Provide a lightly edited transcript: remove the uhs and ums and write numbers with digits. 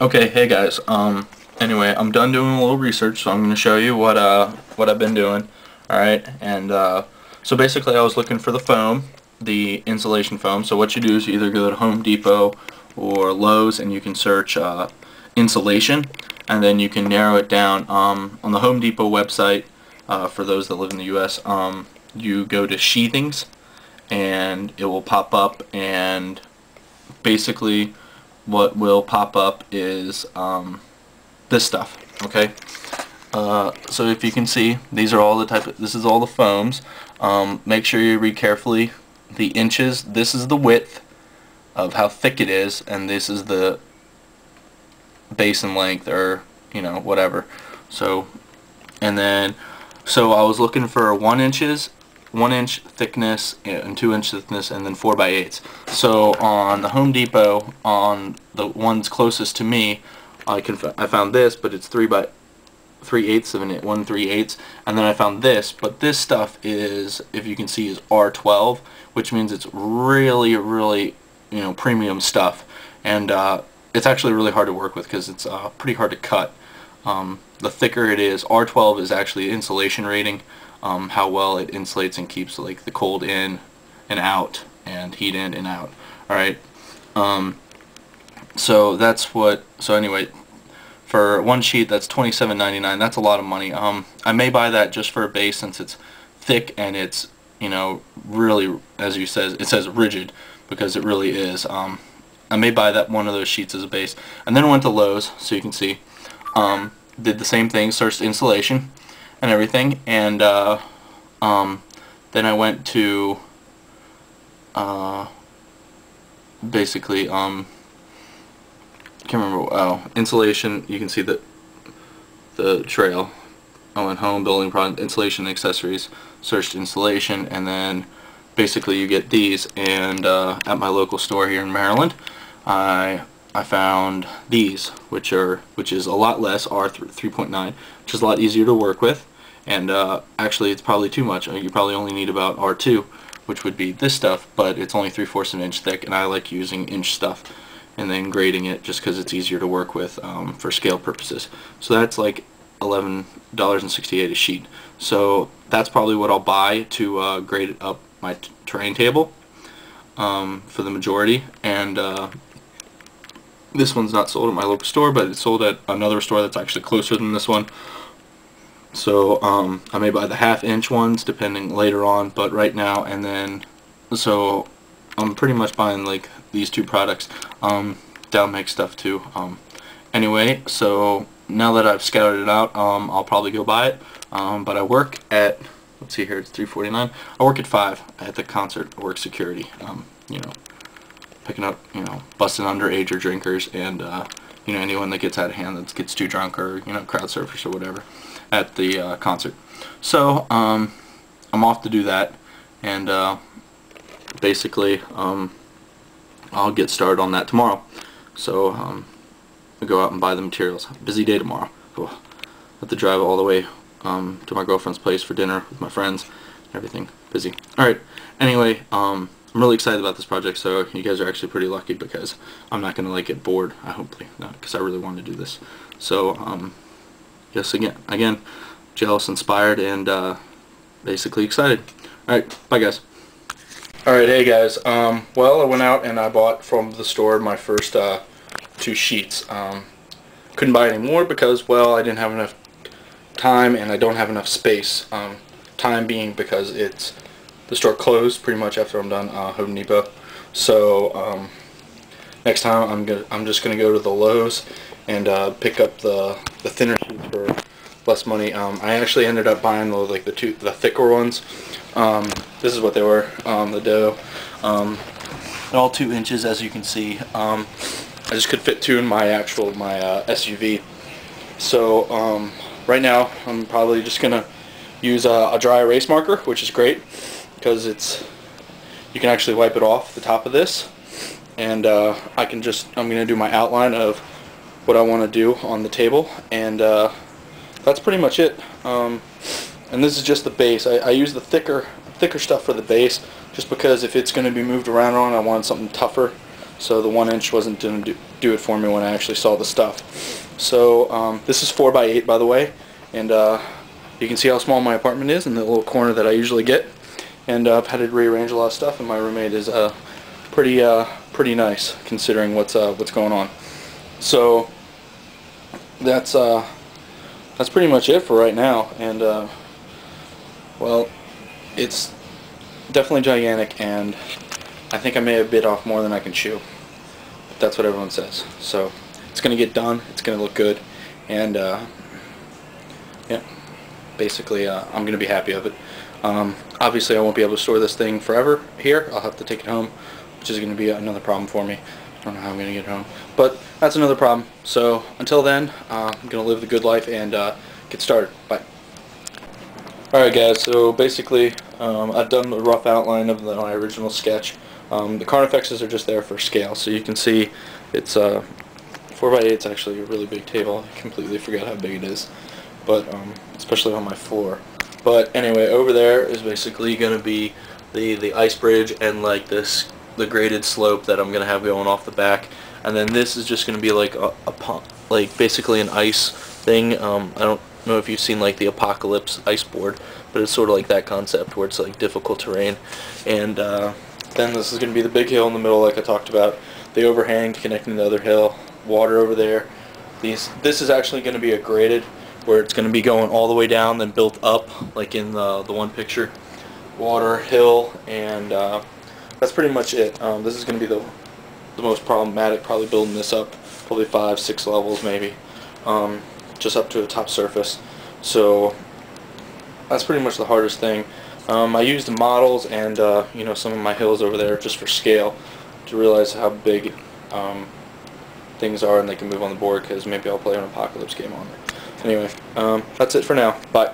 Okay, hey guys. Anyway, I'm done doing a little research, so I'm going to show you what I've been doing. All right, and so basically, I was looking for the foam, the insulation foam. So what you do is you either go to Home Depot or Lowe's, and you can search insulation, and then you can narrow it down. On the Home Depot website, for those that live in the U.S., you go to sheathings, and it will pop up, and basically what will pop up is this stuff. Okay, so if you can see, these are all the this is all the foams. Make sure you read carefully the inches. This is the width of how thick it is, and this is the base and length, or whatever. So, and then I was looking for 1 inch thickness and 2 inch thickness, and then 4x8. So on the Home Depot, on the ones closest to me, I found this, but it's 3/8 of it, 1/3/8, and then I found this, but this stuff is, if you can see, is R12, which means it's really, really, premium stuff, and it's actually really hard to work with because it's pretty hard to cut. The thicker it is, R12 is actually insulation rating, how well it insulates and keeps like the cold in and out and heat in and out. All right. So that's what. So anyway, for one sheet, that's $27.99. That's a lot of money. I may buy that just for a base since it's thick and it's really, as it says rigid, because it really is. I may buy that one of those sheets as a base, and then I went to Lowe's, so you can see. Did the same thing, searched insulation and everything, and then I went to basically can't remember. Insulation. You can see the trail. I went home, building product, insulation, accessories, searched insulation, and then basically you get these. And at my local store here in Maryland, I found these, which is a lot less, R3.9, which is a lot easier to work with, and actually it's probably too much. You probably only need about R2, which would be this stuff, but it's only 3/4 of an inch thick, and I like using inch stuff and then grading it just because it's easier to work with for scale purposes. So that's like $11.68 a sheet. So that's probably what I'll buy to grade up my terrain table for the majority. And this one's not sold at my local store, but it's sold at another store that's actually closer than this one. So I may buy the 1/2 inch ones depending later on, but right now, and then so I'm pretty much buying like these two products. Down makes stuff too. Anyway, so now that I've scouted it out, I'll probably go buy it. But I work at, let's see here, it's 3:49. I work at 5 at the concert. I work security. Picking up, busting underage or drinkers, and anyone that gets out of hand, that gets too drunk, or crowd surfers or whatever at the concert. So I'm off to do that, and basically I'll get started on that tomorrow. So I'll go out and buy the materials. Busy day tomorrow. Cool. Have to drive all the way to my girlfriend's place for dinner with my friends. Everything busy. All right. Anyway, I'm really excited about this project, so you guys are actually pretty lucky because I'm not going to get bored. I hopefully not, because I really want to do this. So yes, again, jealous, inspired, and basically excited. Alright, bye guys. Alright, hey guys, well, I went out and I bought from the store my first 2 sheets. Couldn't buy any more because, well, I didn't have enough time and I don't have enough space. Time being because the store closed pretty much after I'm done Home Depot. So next time I'm just gonna go to the Lowe's and pick up the thinner sheets for less money. I actually ended up buying the thicker ones. This is what they were. The dough, all 2 inches, as you can see. I just could fit 2 in my SUV. So right now I'm probably just gonna use a dry erase marker, which is great because you can actually wipe it off the top of this, and I'm gonna do my outline of what I want to do on the table, and that's pretty much it. And this is just the base. I use the thicker stuff for the base, just because if it's going to be moved around on, I want something tougher so the 1-inch wasn't going to do it for me when I actually saw the stuff. So this is 4x8, by the way, and you can see how small my apartment is in the little corner that I usually get. And I've had to rearrange a lot of stuff, and my roommate is pretty nice considering what's going on. So that's pretty much it for right now. And well, it's definitely gigantic, and I think I may have bit off more than I can chew. But that's what everyone says. So it's going to get done. It's going to look good, and yeah, basically I'm going to be happy of it. Obviously I won't be able to store this thing forever here. I'll have to take it home, which is going to be another problem for me. I don't know how I'm going to get it home, but that's another problem. So until then, I'm going to live the good life and get started. Bye. Alright guys, so basically I've done a rough outline of my original sketch. The Carnifexes are just there for scale, so you can see it's 4x8. It's actually a really big table. I completely forgot how big it is, but especially on my floor. But anyway, over there is basically going to be the ice bridge and like the graded slope that I'm going to have going off the back, and then this is just going to be like a like basically an ice thing. I don't know if you've seen like the Apocalypse ice board, but it's sort of like that concept where it's like difficult terrain. And then this is going to be the big hill in the middle, like I talked about, the overhang connecting the other hill, water over there. This is actually going to be a graded, where it's going to be going all the way down, then built up, like in the one picture. Water, hill, and that's pretty much it. This is going to be the most problematic, probably building this up, probably 5-6 levels maybe, just up to the top surface. So that's pretty much the hardest thing. I used the models and you know, some of my hills over there just for scale to realize how big things are, and they can move on the board, because maybe I'll play an Apocalypse game on there. Anyway, that's it for now. Bye.